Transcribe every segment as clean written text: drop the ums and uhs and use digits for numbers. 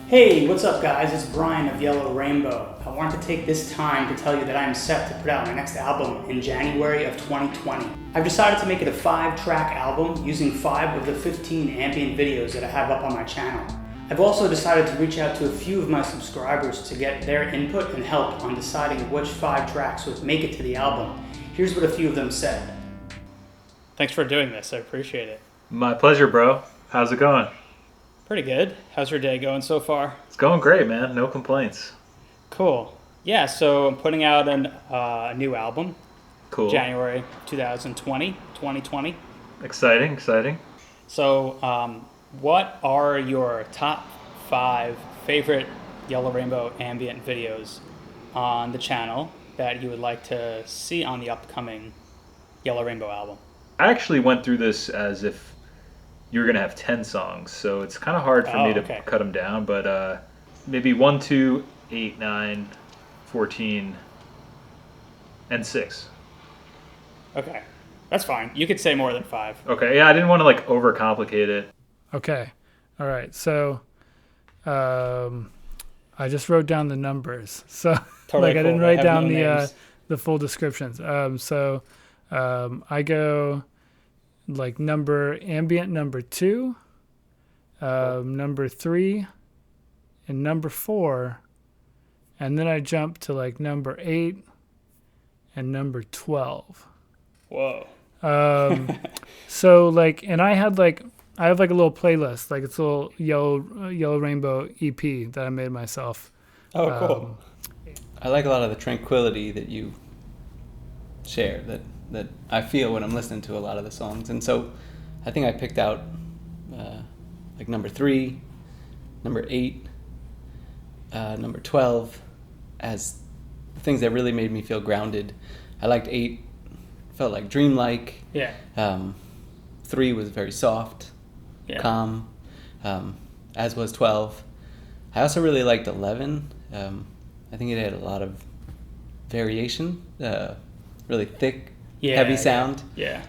Hey, what's up guys? It's Brian of Yellow Rainbow. I wanted to take this time to tell you that I am set to put out my next album in January of 2020. I've decided to make it a 5-track album using 5 of the 15 ambient videos that I have up on my channel. I've also decided to reach out to a few of my subscribers to get their input and help on deciding which 5 tracks would make it to the album. Here's what a few of them said. Thanks for doing this, I appreciate it. My pleasure, bro. How's it going? Pretty good. How's your day going so far? It's going great, man. No complaints. Cool. Yeah, so I'm putting out a new album. Cool. January 2020. Exciting. So, what are your top 5 favorite Yellow Rainbow ambient videos on the channel that you would like to see on the upcoming Yellow Rainbow album? I actually went through this as if you were going to have 10 songs, so it's kind of hard for me to cut them down, but maybe 1, 2, 8, 9, 14, and 6. Okay, that's fine. You could say more than 5. Okay, yeah, I didn't want to overcomplicate it. Okay, all right, so I just wrote down the numbers, so Totally I cool. didn't write down no the full descriptions. I go ambient number 2, number 3, and number 4, and then I jump to number 8 and number 12. Whoa. So and I have a little playlist, it's a little yellow rainbow EP that I made myself. Oh, cool. I like a lot of the tranquility that you share that I feel when I'm listening to a lot of the songs. And so I think I picked out number 3, number 8, number 12 as things that really made me feel grounded. I liked 8, felt like dreamlike. Yeah. 3 was very soft, calm, as was 12. I also really liked 11. I think it had a lot of variation, really thick, heavy sound. Yeah.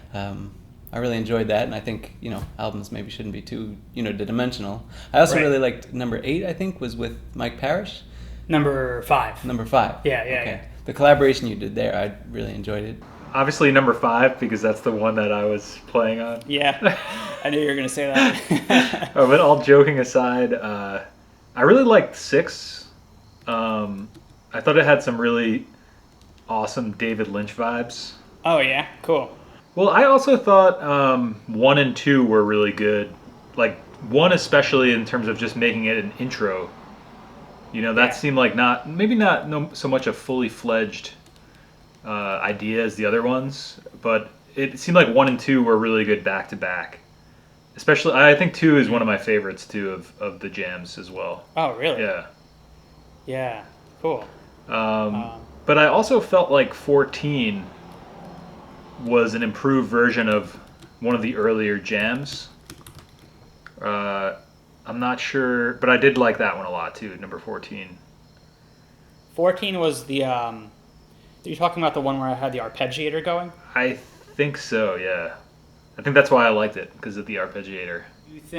I really enjoyed that, and I think albums maybe shouldn't be too dimensional. I also really liked number 8. I think was with Mike Parrish. Number 5. Number 5. Yeah. The collaboration you did there, I really enjoyed it. Obviously number 5, because that's the one that I was playing on. Yeah, I knew you were going to say that. But all joking aside, I really liked 6. I thought it had some really awesome David Lynch vibes. Oh, yeah? Cool. Well, I also thought 1 and 2 were really good. 1 especially in terms of just making it an intro. That seemed like not so much a fully fledged idea as the other ones, but it seemed like 1 and 2 were really good back to back. Especially, I think 2 is one of my favorites too of the jams as well. Oh, really? Yeah. Yeah. Cool. But I also felt like 14 was an improved version of one of the earlier jams. I'm not sure, but I did like that one a lot too, number 14. 14 was the, you're talking about the one where I had the arpeggiator going? I think so, yeah. I think that's why I liked it, because of the arpeggiator.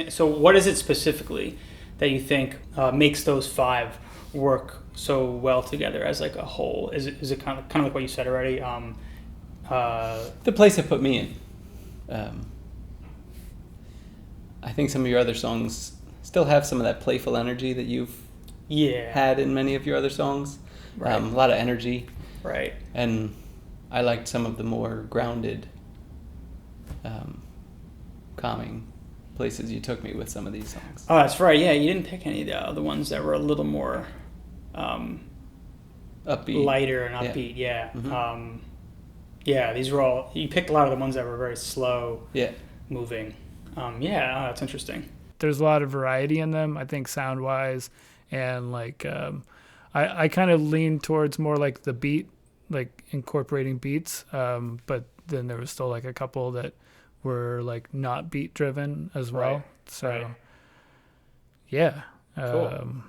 So what is it specifically that you think makes those 5 work so well together as a whole? Is it kind of like what you said already? The place it put me in. I think some of your other songs still have some of that playful energy that you've had in many of your other songs. Right. A lot of energy. Right. And I liked some of the more grounded, calming places you took me with some of these songs. Oh, that's right. Yeah, you didn't pick any of the ones that were a little more upbeat, lighter and upbeat. Yeah. Mm-hmm. These were all. You picked a lot of the ones that were very slow. Yeah. Moving. That's interesting. There's a lot of variety in them, I think, sound wise, and I kind of lean towards more the beat, incorporating beats, but then there was still a couple that were not beat driven as well. Right. So yeah. Cool.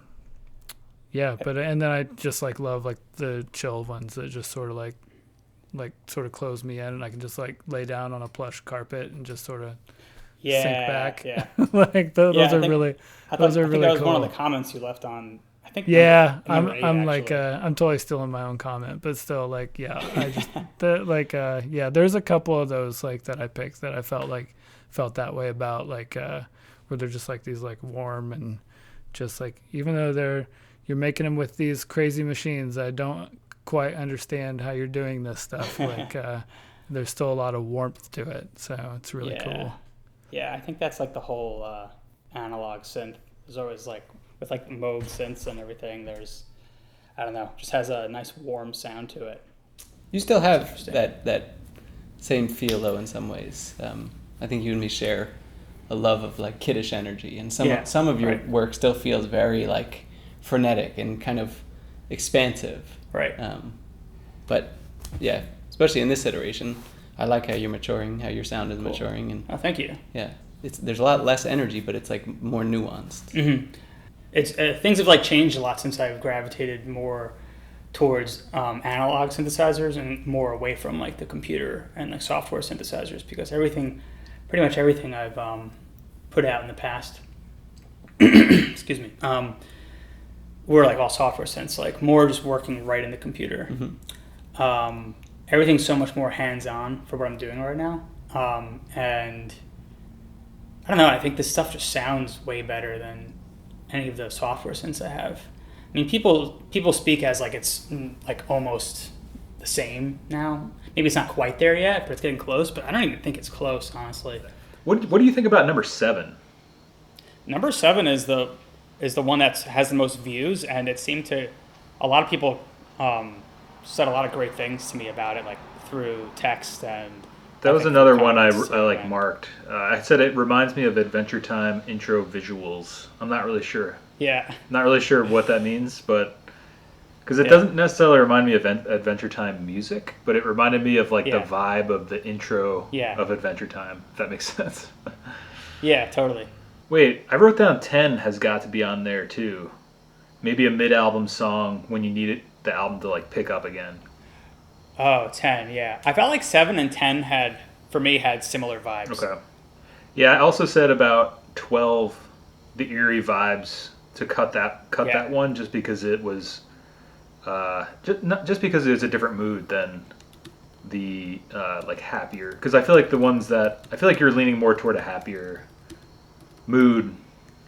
Yeah, but and then I just love the chill ones that just sort of sort of close me in, and I can just lay down on a plush carpet and just sort of sync back. Yeah. Like those Yeah, are really I those are think really that was cool. one of the comments you left on. I think Yeah, number eight, I'm like actually. I'm totally still in my own comment, but still like yeah, I just yeah, there's a couple of those like that I picked that I felt that way about like where they're just like these like warm and just like even though you're making them with these crazy machines, I don't quite understand how you're doing this stuff. Like there's still a lot of warmth to it, so it's really cool. Yeah, I think that's like the whole analog synth. There's always like with like Moog synths and everything. There's I don't know, just has a nice warm sound to it. You still have that same feel though in some ways. I think you and me share a love of like kiddish energy, and some of your work still feels very like frenetic and kind of expansive. Right. But yeah, especially in this iteration, I like how you're maturing, how your sound is maturing, and Oh, thank you. yeah, there's a lot less energy, but it's like more nuanced. Mm-hmm. It's things have like changed a lot since I've gravitated more towards analog synthesizers and more away from like the computer and like software synthesizers, because pretty much everything I've put out in the past, excuse me, were like all software synths, like more just working right in the computer. Mm-hmm. Everything's so much more hands-on for what I'm doing right now, and I don't know. I think this stuff just sounds way better than any of the software synths I have. I mean, people speak as like it's like almost the same now. Maybe it's not quite there yet, but it's getting close. But I don't even think it's close, honestly. What do you think about number 7? Number 7 is the one that has the most views, and it seemed to a lot of people said a lot of great things to me about it, like through text and. That was another one I like marked. I said it reminds me of Adventure Time intro visuals. I'm not really sure. Yeah. Not really sure what that means, but because it doesn't necessarily remind me of Adventure Time music, but it reminded me of like the vibe of the intro of Adventure Time. If that makes sense. Yeah, totally. Wait, I wrote down 10 has got to be on there too. Maybe a mid-album song when you need the album to like pick up again. Oh, 10, yeah. I felt like 7 and 10 had similar vibes. Okay. Yeah, I also said about 12, the eerie vibes, to cut that one just because it was, just because it was a different mood than the like happier. Because I feel like you're leaning more toward a happier mood,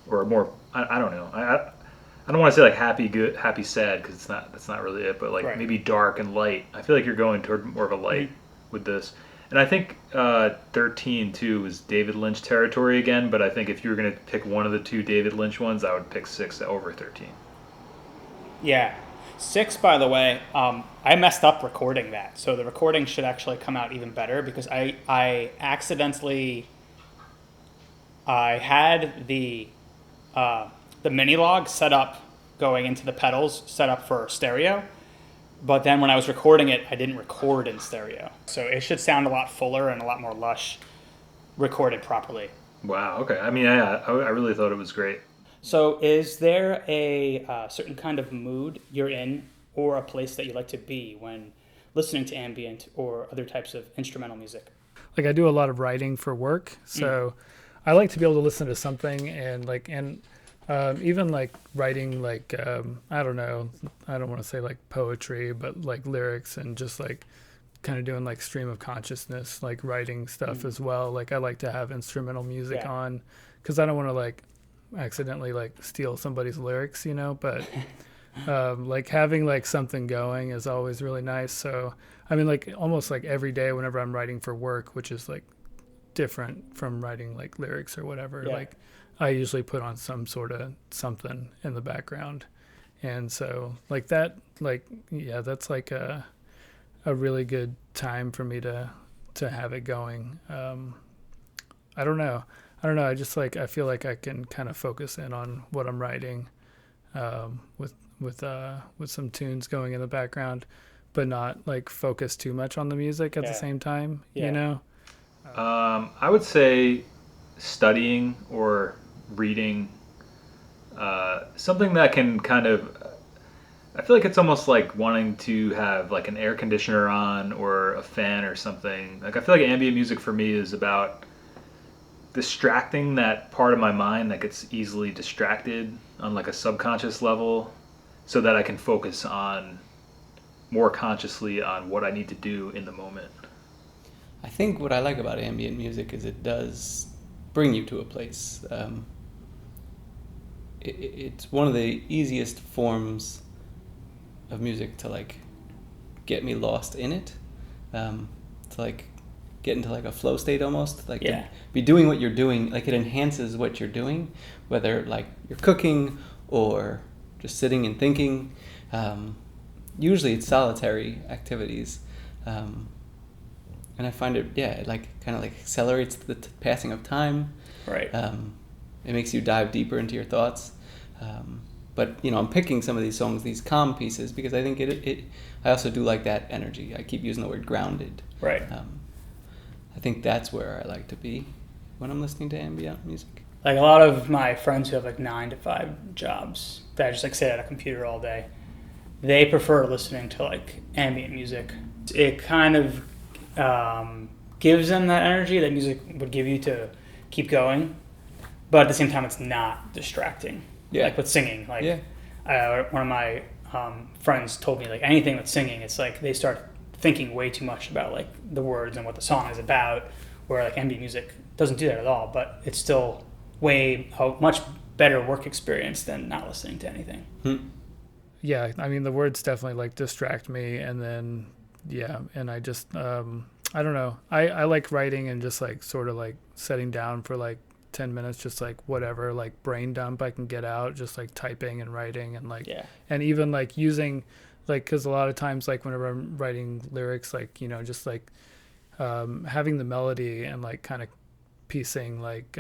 or more. I don't know. I don't want to say like happy, good, happy, sad, because that's not really it. But like maybe dark and light. I feel like you're going toward more of a light with this. And I think 13 too was David Lynch territory again. But I think if you were going to pick one of the two David Lynch ones, I would pick 6 over 13. Yeah, 6. By the way, I messed up recording that, so the recording should actually come out even better because I accidentally I had the mini log set up going into the pedals set up for stereo, but then when I was recording it, I didn't record in stereo. So it should sound a lot fuller and a lot more lush recorded properly. Wow, okay. I mean, I really thought it was great. So is there a certain kind of mood you're in or a place that you like to be when listening to ambient or other types of instrumental music? Like I do a lot of writing for work, so I like to be able to listen to something and even like writing like I don't know, I don't want to say like poetry, but like lyrics and just like kind of doing like stream of consciousness, like writing stuff as well. Like I like to have instrumental music on because I don't want to like accidentally like steal somebody's lyrics, but like having like something going is always really nice. So I mean, like almost like every day whenever I'm writing for work, which is like different from writing like lyrics or whatever, like I usually put on some sort of something in the background. And so like that, like, yeah, that's like a really good time for me to have it going. I don't know. I just like, I feel like I can kind of focus in on what I'm writing, with some tunes going in the background, but not like focus too much on the music at the same time, I would say studying or reading, something that can kind of, I feel like it's almost like wanting to have like an air conditioner on or a fan or something. Like I feel like ambient music for me is about distracting that part of my mind that gets easily distracted on like a subconscious level, so that I can focus on more consciously on what I need to do in the moment. I think what I like about ambient music is it does bring you to a place. It's one of the easiest forms of music to like get me lost in it, to like get into like a flow state almost, like to be doing what you're doing. Like it enhances what you're doing, whether like you're cooking or just sitting and thinking. Usually it's solitary activities, and I find it like kind of like accelerates the passing of time. Right. It makes you dive deeper into your thoughts. But I'm picking some of these songs, these calm pieces, because I think I also do like that energy. I keep using the word grounded. Right. I think that's where I like to be when I'm listening to ambient music. Like a lot of my friends who have like 9 to 5 jobs that just like sit at a computer all day, they prefer listening to like ambient music. It kind of gives them that energy that music would give you to keep going, but at the same time it's not distracting. Yeah. Like with singing, like one of my friends told me like anything with singing, it's like they start thinking way too much about like the words and what the song is about, where like ambient music doesn't do that at all, but it's still a much better work experience than not listening to anything. Yeah, I mean the words definitely like distract me, and then and I just I don't know, I like writing and just like sort of like setting down for like 10 minutes, just like whatever like brain dump I can get out, just like typing and writing, and like and even like using like, because a lot of times like whenever I'm writing lyrics, like just like having the melody and like kind of piecing like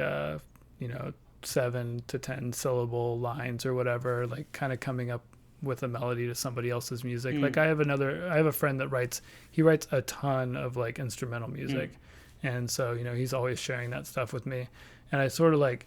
7 to 10 syllable lines or whatever, like kind of coming up with a melody to somebody else's music. Like I have a friend that writes a ton of like instrumental music, and so he's always sharing that stuff with me, and I sort of like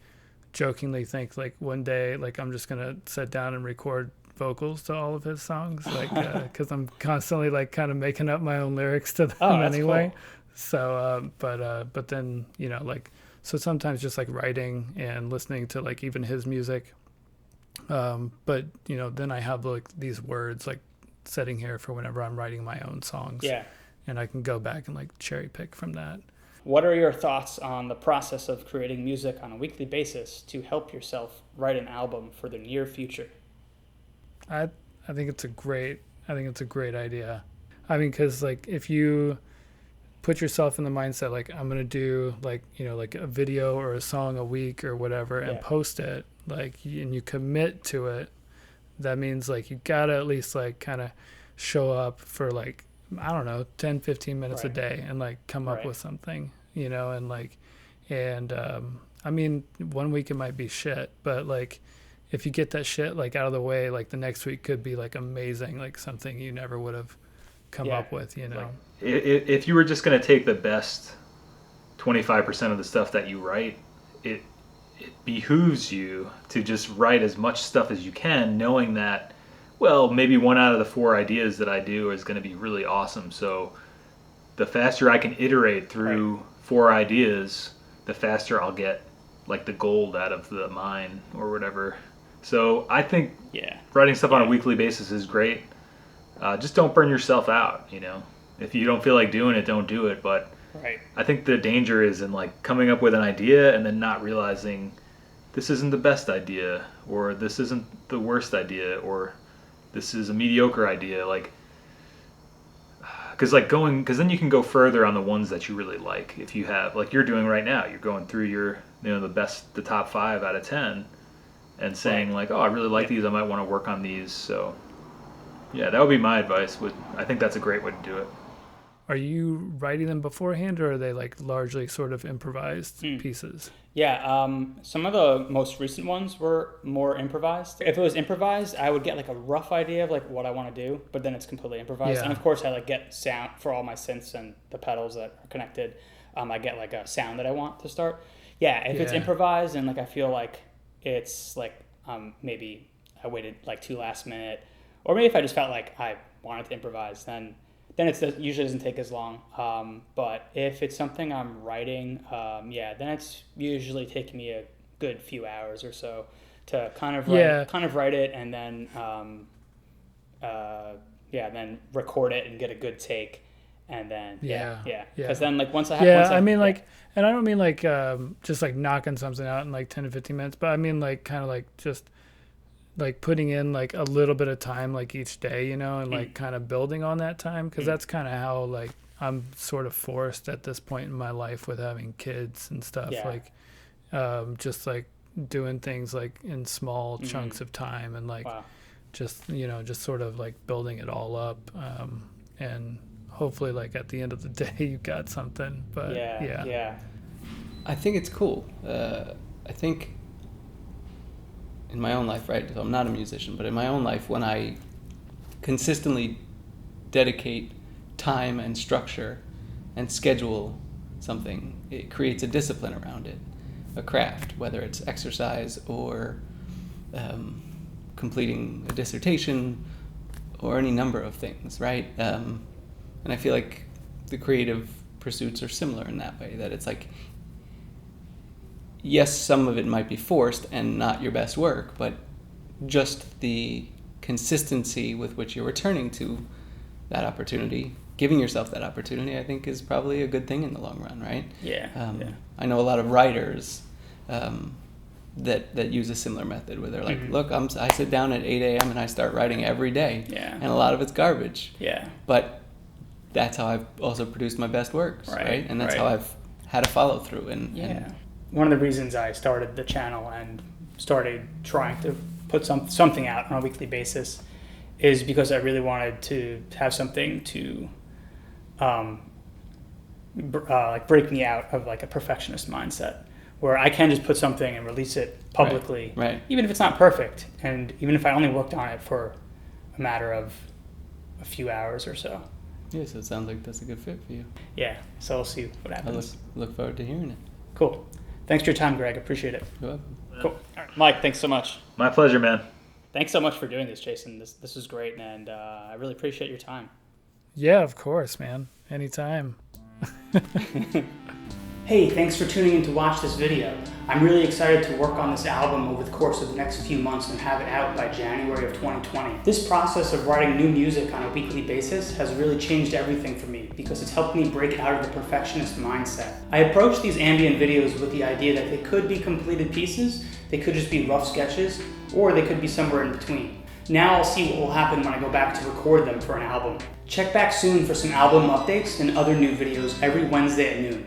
jokingly think like one day like I'm just gonna sit down and record vocals to all of his songs, like because I'm constantly like kind of making up my own lyrics to them anyway. Cool. So but then like, so sometimes just like writing and listening to like even his music, but then I have like these words like sitting here for whenever I'm writing my own songs, and I can go back and like cherry pick from that. What are your thoughts on the process of creating music on a weekly basis to help yourself write an album for the near future? I think it's a great idea. I mean, because like if you put yourself in the mindset like I'm gonna do like like a video or a song a week or whatever and post it, like, and you commit to it, that means like you gotta at least like kind of show up for like, I don't know, 10-15 minutes a day and like come up with something, and like, and I mean, one week it might be shit, but like if you get that shit like out of the way, like the next week could be like amazing, like something you never would have come up with, Like, if you were just going to take the best 25% of the stuff that you write, it behooves you to just write as much stuff as you can, knowing that, well, maybe 1 out of the 4 ideas that I do is going to be really awesome. So the faster I can iterate through 4 ideas, the faster I'll get like the gold out of the mine or whatever. So I think writing stuff on a weekly basis is great. Just don't burn yourself out, If you don't feel like doing it, don't do it. But I think the danger is in like coming up with an idea and then not realizing this isn't the best idea, or this isn't the worst idea, or this is a mediocre idea. Like, because then you can go further on the ones that you really like. If you have, like you're doing right now, you're going through your, the top 5 out of 10 and saying like, oh, I really like these. I might want to work on these. So yeah, that would be my advice. I think that's a great way to do it. Are you writing them beforehand, or are they like largely sort of improvised pieces? Yeah, some of the most recent ones were more improvised. If it was improvised, I would get like a rough idea of like what I want to do, but then it's completely improvised. And of course, I like get sound for all my synths and the pedals that are connected. I get like a sound that I want to start. Yeah, if it's improvised and like I feel like it's like maybe I waited like too last minute, or maybe if I just felt like I wanted to improvise, then then it usually doesn't take as long. But if it's something I'm writing, then it's usually taking me a good few hours or so to kind of write it, and then then record it and get a good take, and then because then like once I have I mean like, and I don't mean like just like knocking something out in like 10 to 15 minutes, but I mean like kind of like just like putting in like a little bit of time like each day, you know, and like kind of building on that time, because that's kind of how like I'm sort of forced at this point in my life with having kids and stuff, like just like doing things like in small chunks of time, and like just, you know, just sort of like building it all up, and hopefully like at the end of the day you got something. But I think it's cool. I think in my own life, right, so I'm not a musician, but in my own life, when I consistently dedicate time and structure and schedule something, it creates a discipline around it, a craft, whether it's exercise or completing a dissertation or any number of things, right? And I feel like the creative pursuits are similar in that way, that it's like, yes, some of it might be forced and not your best work, but just the consistency with which you're returning to that opportunity, giving yourself that opportunity, I think is probably a good thing in the long run, right? I know a lot of writers that use a similar method, where they're like, look, I sit down at 8 a.m. and I start writing every day, and a lot of it's garbage. But that's how I've also produced my best works, right? And that's how I've had a follow through. And one of the reasons I started the channel and started trying to put something out on a weekly basis is because I really wanted to have something to like break me out of like a perfectionist mindset, where I can just put something and release it publicly, even if it's not perfect, and even if I only worked on it for a matter of a few hours or so. Yeah, so it sounds like that's a good fit for you. Yeah, so we'll see what happens. I look forward to hearing it. Cool. Thanks for your time, Greg. Appreciate it. You're welcome. Cool. All right. Mike, thanks so much. My pleasure, man. Thanks so much for doing this, Jason. This was great, and I really appreciate your time. Yeah, of course, man. Anytime. Hey, thanks for tuning in to watch this video. I'm really excited to work on this album over the course of the next few months and have it out by January of 2020. This process of writing new music on a weekly basis has really changed everything for me, because it's helped me break out of the perfectionist mindset. I approached these ambient videos with the idea that they could be completed pieces, they could just be rough sketches, or they could be somewhere in between. Now I'll see what will happen when I go back to record them for an album. Check back soon for some album updates and other new videos every Wednesday at noon.